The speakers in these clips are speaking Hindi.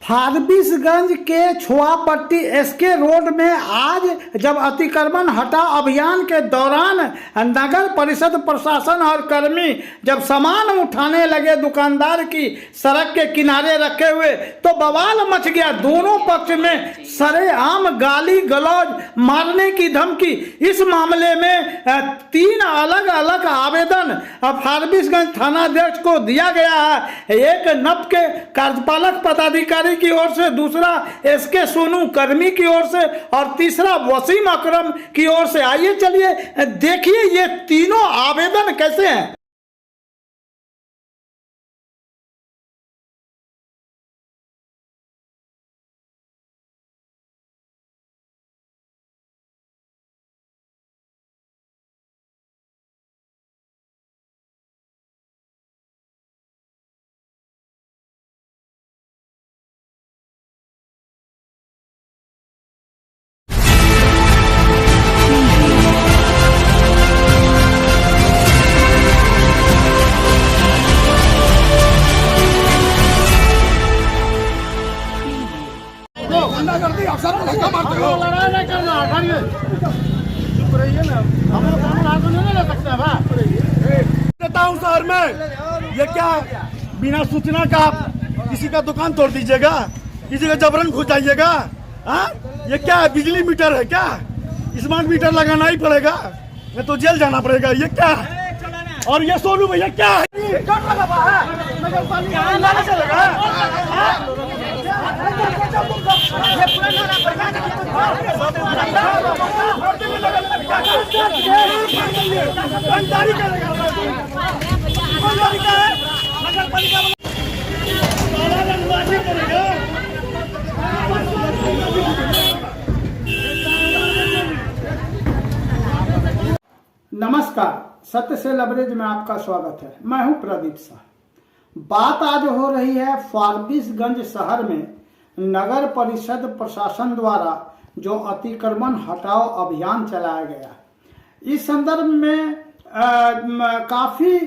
फारबिसगंज के छुआपट्टी एसके रोड में आज जब अतिक्रमण हटाओ अभियान के दौरान नगर परिषद प्रशासन और कर्मी जब सामान उठाने लगे दुकानदार की सड़क के किनारे रखे हुए तो बवाल मच गया। दोनों पक्ष में सरेआम गाली गलौज मारने की धमकी। इस मामले में 3 अलग अलग आवेदन फारबिसगंज थानाध्यक्ष को दिया गया है। एक नप के कार्यपालक पदाधिकारी की ओर से, दूसरा एसके सोनू कर्मी की ओर से और तीसरा वसीम अकरम की ओर से। आइए चलिए देखिए ये तीनों आवेदन कैसे हैं। गुंडागर्दी अफसर को धक्का मारते हो। लड़ाई नहीं करना, हटाइए। चुप रहिए ना, हम लोग कानून हाथ में नहीं ले सकते हैं। देता हूँ शहर में ये क्या बिना सूचना का किसी का दुकान तोड़ दीजिएगा, किसी का जबरन घुस जाइएगा। हाँ, ये क्या है? बिजली मीटर है क्या? स्मार्ट मीटर लगाना ही पड़ेगा, नहीं तो जेल जाना पड़ेगा। ये क्या है? और ये सोनू भैया क्या है? नमस्कार, सत्य से लबरेज में आपका स्वागत है। मैं हूं प्रदीप शाह। बात आज हो रही है फारबिसगंज शहर में नगर परिषद प्रशासन द्वारा जो अतिक्रमण हटाओ अभियान चलाया गया। इस संदर्भ में काफी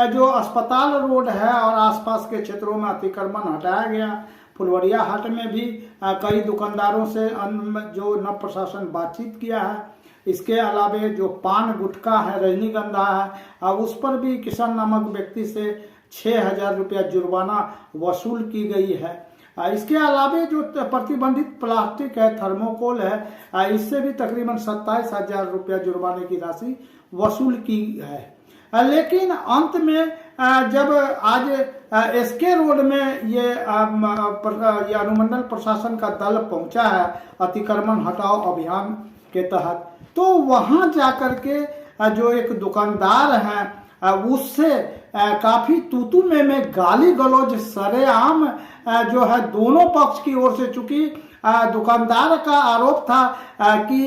जो अस्पताल रोड है और आसपास के क्षेत्रों में अतिक्रमण हटाया गया। फुलवरिया हाट में भी कई दुकानदारों से जो नगर प्रशासन बातचीत किया है। इसके अलावे जो पान गुटखा है, रजनीगंधा है, उस पर भी किशन नामक व्यक्ति से 6,000 रुपया जुर्माना वसूल की गई है। इसके अलावे जो प्रतिबंधित प्लास्टिक है, थर्मोकोल है, इससे भी तकरीबन 27,000 रुपया जुर्माने की राशि वसूल की है। लेकिन अंत में जब आज एसके रोड में ये अनुमंडल प्रशासन का दल पहुंचा है अतिक्रमण हटाओ अभियान के तहत, तो वहां जाकर के जो एक दुकानदार हैं उससे काफी तूतू में गाली गलौज सरेआम जो है दोनों पक्ष की ओर से। चूंकि दुकानदार का आरोप था कि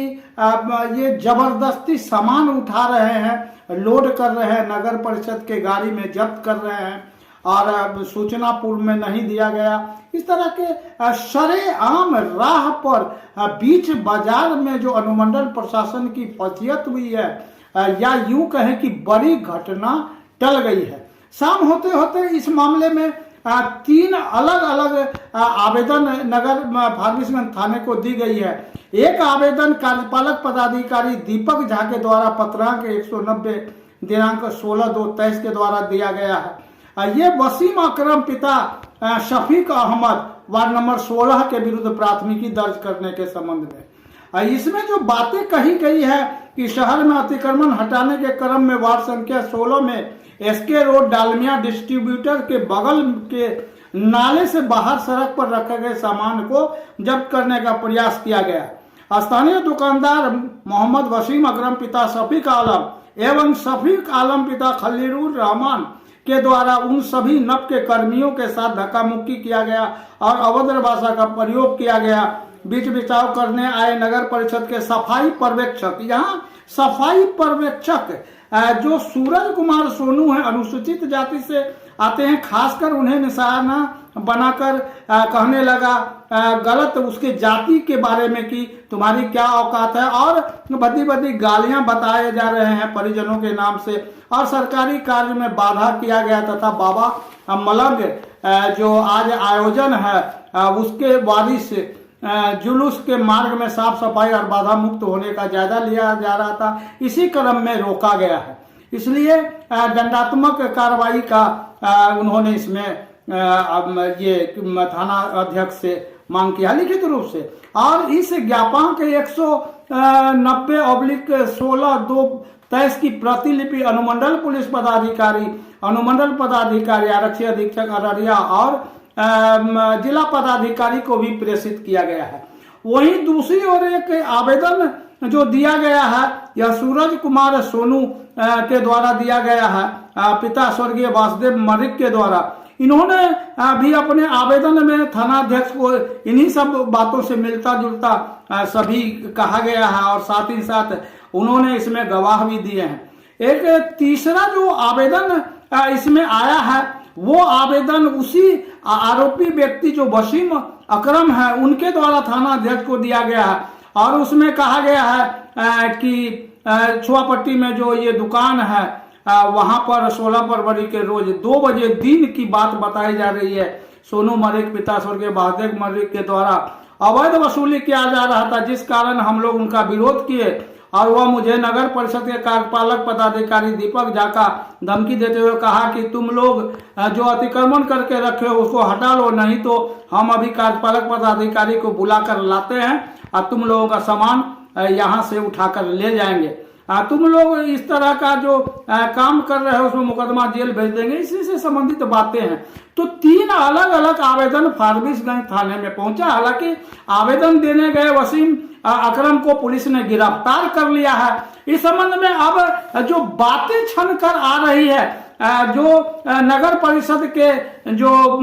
ये जबरदस्ती सामान उठा रहे हैं, लोड कर रहे हैं, नगर परिषद के गाड़ी में जब्त कर रहे हैं और सूचना पूर्व में नहीं दिया गया। इस तरह के सरेआम राह पर बीच बाजार में जो अनुमंडल प्रशासन की फौजियत हुई है, या यूं कहें कि बड़ी घटना टल गई है। शाम होते होते इस मामले में 3 अलग अलग आवेदन नगर फारबिसगंज थाने को दी गई है। एक आवेदन कार्यपालक पदाधिकारी दीपक झा के द्वारा पत्रांक 190 दिनांक 16/2/23 के द्वारा दिया गया है। ये वसीम अकरम पिता शफीक अहमद वार्ड नंबर 16 के विरुद्ध प्राथमिकी दर्ज करने के संबंध में। इसमें जो बातें कही गई है कि शहर में अतिक्रमण हटाने के क्रम में वार्ड संख्या 16 में एसके रोड डालमिया डिस्ट्रीब्यूटर के बगल के नाले से बाहर सड़क पर रखे गए सामान को जब्त करने का प्रयास किया गया। स्थानीय दुकानदार मोहम्मद वसीम अकरम पिता शफीक आलम एवं शफीक आलम पिता खलीलुर रहमान के द्वारा उन सभी नप के कर्मियों के साथ धक्का मुक्की किया गया और अभद्र भाषा का प्रयोग किया गया। बीच बिचाव करने आए नगर परिषद के सफाई पर्यवेक्षक, यहाँ सफाई पर्यवेक्षक जो सूरज कुमार सोनू है, अनुसूचित जाति से आते हैं, खासकर उन्हें निशाना बनाकर कहने लगा गलत उसके जाति के बारे में कि तुम्हारी क्या औकात है, और बदी बदी गालियां बताए जा रहे हैं परिजनों के नाम से, और सरकारी कार्य में बाधा किया गया तथा बाबा मलंग जो आज आयोजन है उसके वारिस जुलूस के मार्ग में साफ सफाई और बाधा मुक्त होने का जायजा लिया जा रहा था। इसी क्रम में रोका गया है, इसलिए दंडात्मक कार्रवाई का उन्होंने इसमें ये थाना अध्यक्ष से मांग किया लिखित रूप से। और इस ज्ञापन के 190/16/223 की प्रतिलिपि अनुमंडल पुलिस पदाधिकारी, अनुमंडल पदाधिकारी, आरक्षी अधीक्षक अररिया और जिला पदाधिकारी को भी प्रेषित किया गया है। वहीं दूसरी ओर एक आवेदन जो दिया गया है यह सूरज कुमार सोनू के द्वारा दिया गया है, पिता स्वर्गीय वासुदेव मर्रिक के द्वारा। इन्होंने भी अपने आवेदन में थानाध्यक्ष को इन्हीं सब बातों से मिलता जुलता सभी कहा गया है और साथ ही साथ उन्होंने इसमें गवाह भी दिए हैं। एक तीसरा जो आवेदन इसमें आया है वो आवेदन उसी आरोपी व्यक्ति जो वसीम अकरम है उनके द्वारा थानाध्यक्ष को दिया गया है और उसमें कहा गया है कि छुआपट्टी में जो ये दुकान है वहां पर 16 फरवरी के रोज 2 बजे दिन की बात बताई जा रही है। सोनू मर्रिक पिता स्वर्गीय वासुदेव मर्रिक के द्वारा अवैध वसूली किया जा रहा था, जिस कारण हम लोग उनका विरोध किए और वह मुझे नगर परिषद के कार्यपालक पदाधिकारी दीपक झा का धमकी देते हुए कहा कि तुम लोग जो अतिक्रमण करके रखे हो उसको हटा लो, नहीं तो हम अभी कार्यपालक पदाधिकारी को बुलाकर लाते हैं और तुम लोगों का सामान यहाँ से उठाकर ले जाएंगे। तुम लोग इस तरह का जो काम कर रहे हो उसमें मुकदमा जेल भेज देंगे, इसी से संबंधित बातें हैं। तो 3 अलग अलग आवेदन फारबिसगंज थाने में पहुंचा। हालांकि आवेदन देने गए वसीम अकरम को पुलिस ने गिरफ्तार कर लिया है। इस संबंध में अब जो बातें छन कर आ रही है, जो नगर परिषद के जो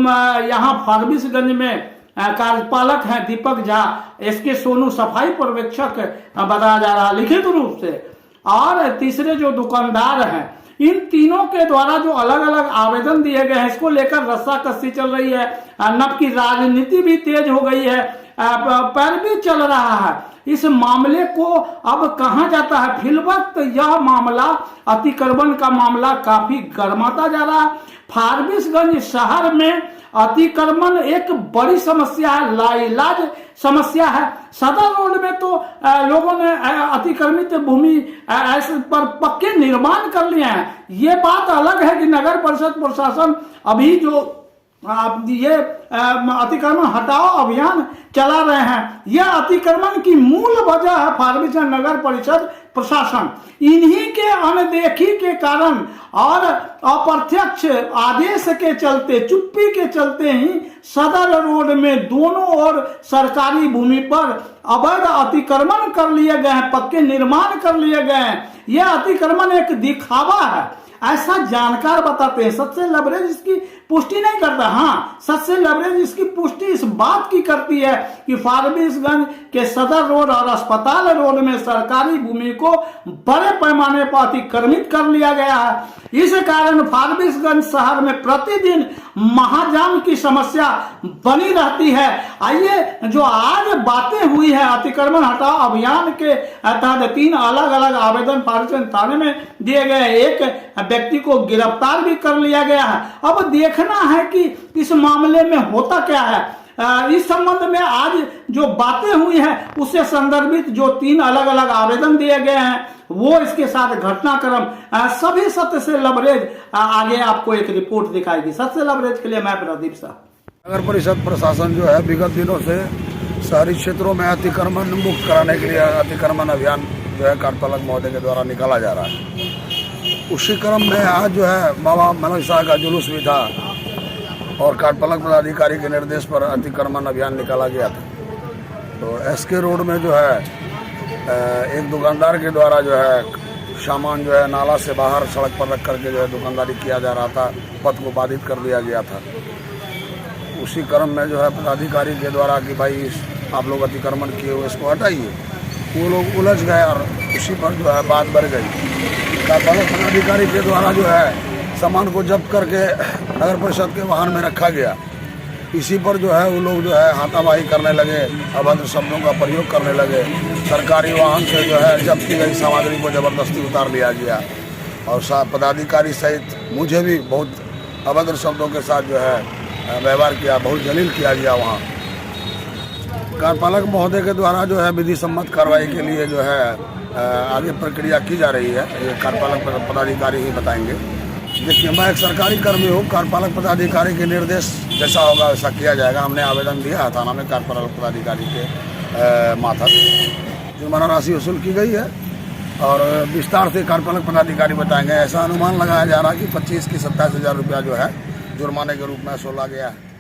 यहाँ फारबिसगंज में कार्यपालक हैं दीपक झा, एसके सोनू सफाई पर्यवेक्षक बताया जा रहा है लिखित रूप से, और तीसरे जो दुकानदार हैं, इन तीनों के द्वारा जो अलग अलग आवेदन दिए गए हैं इसको लेकर रस्साकसी चल रही है। नब की राजनीति भी तेज हो गई है, पैरवी चल रहा है। इस मामले को अब कहां जाता है, फिलवक्त यह मामला अतिक्रमण का मामला काफी गर्माता जा रहा है। फारबिसगंज शहर में अतिक्रमण एक बड़ी समस्या है, लाइलाज समस्या है। सदर रोड में तो लोगों ने अतिक्रमित भूमि ऐसे पर पक्के निर्माण कर लिए हैं। ये बात अलग है कि नगर परिषद प्रशासन अभी जो ये अतिक्रमण हटाओ अभियान चला रहे हैं, यह अतिक्रमण की मूल वजह है फारबिसगंज नगर परिषद प्रशासन। इन्हीं के अनदेखी के कारण और अप्रत्यक्ष आदेश के चलते, चुप्पी के चलते ही सदर रोड में दोनों ओर सरकारी भूमि पर अवैध अतिक्रमण कर लिए गए हैं, पक्के निर्माण कर लिए गए हैं। यह अतिक्रमण एक दिखावा है, ऐसा जानकार बताते हैं। सच से लबरेज इसकी पुष्टि नहीं करता। हाँ, सच से लबरेज इसकी पुष्टि इस बात की करती है कि फारबिसगंज के सदर रोड और अस्पताल रोड में सरकारी भूमि को बड़े पैमाने पर अतिक्रमित कर लिया गया है। इस कारण फारबिसगंज शहर में प्रतिदिन महाजाम की समस्या बनी रहती है। आइए, जो आज बातें हुई है अतिक्रमण हटाओ अभियान के तहत 3 अलग अलग आवेदन फारबिसगंज थाने में दिए गए, एक व्यक्ति को गिरफ्तार भी कर लिया गया है। अब देखना है कि इस मामले में होता क्या है। इस संबंध में आज जो बातें हुई हैं उससे संदर्भित जो 3 अलग अलग आवेदन दिए गए हैं वो इसके साथ घटनाक्रम सभी सत्य से लबरेज आगे आपको एक रिपोर्ट दिखाएगी। सत्य से लबरेज के लिए मैं प्रदीप शाह। नगर परिषद प्रशासन जो है विगत दिनों से शहरी क्षेत्रों में अतिक्रमण मुक्त कराने के लिए अतिक्रमण अभियान जो है कार्यपालक महोदय के द्वारा निकाला जा रहा है। उसी क्रम में आज जो है बाबा मनोज शाह का जुलूस भी था और कार्यपालक पदाधिकारी के निर्देश पर अतिक्रमण अभियान निकाला गया था। तो एसके रोड में जो है एक दुकानदार के द्वारा जो है सामान जो है नाला से बाहर सड़क पर रख करके जो है दुकानदारी किया जा रहा था, पथ को बाधित कर दिया गया था। उसी क्रम में जो है पदाधिकारी के द्वारा कि भाई आप लोग अतिक्रमण किए हुए इसको हटाइए, वो लोग उलझ गए और उसी पर जो है बात बढ़ गई। कार्यपालक पदाधिकारी के द्वारा जो है सामान को जब्त करके नगर परिषद के वाहन में रखा गया। इसी पर जो है वो लोग जो है हाथापाई करने लगे, अभद्र शब्दों का प्रयोग करने लगे। सरकारी वाहन से जो है जब्त की गई सामग्री को जबरदस्ती उतार लिया गया और पदाधिकारी सहित मुझे भी बहुत अभद्र शब्दों के साथ जो है व्यवहार किया, बहुत जलील किया गया वहाँ। कार्यपालक महोदय के द्वारा जो है विधि सम्मत कार्रवाई के लिए जो है आगे प्रक्रिया की जा रही है। ये कार्यपालक पदाधिकारी ही बताएंगे। देखिए, मैं एक सरकारी कर्मी हूँ। कार्यपालक पदाधिकारी के निर्देश जैसा होगा वैसा किया जाएगा। हमने आवेदन दिया है थाना में कार्यपालक पदाधिकारी के माथक जुर्माना राशि वसूल की गई है और विस्तार से कार्यपालक पदाधिकारी बताएंगे। ऐसा अनुमान लगाया जा रहा है कि 25 की 27,000 रुपया जो है जुर्माने के रूप में वसूला गया है।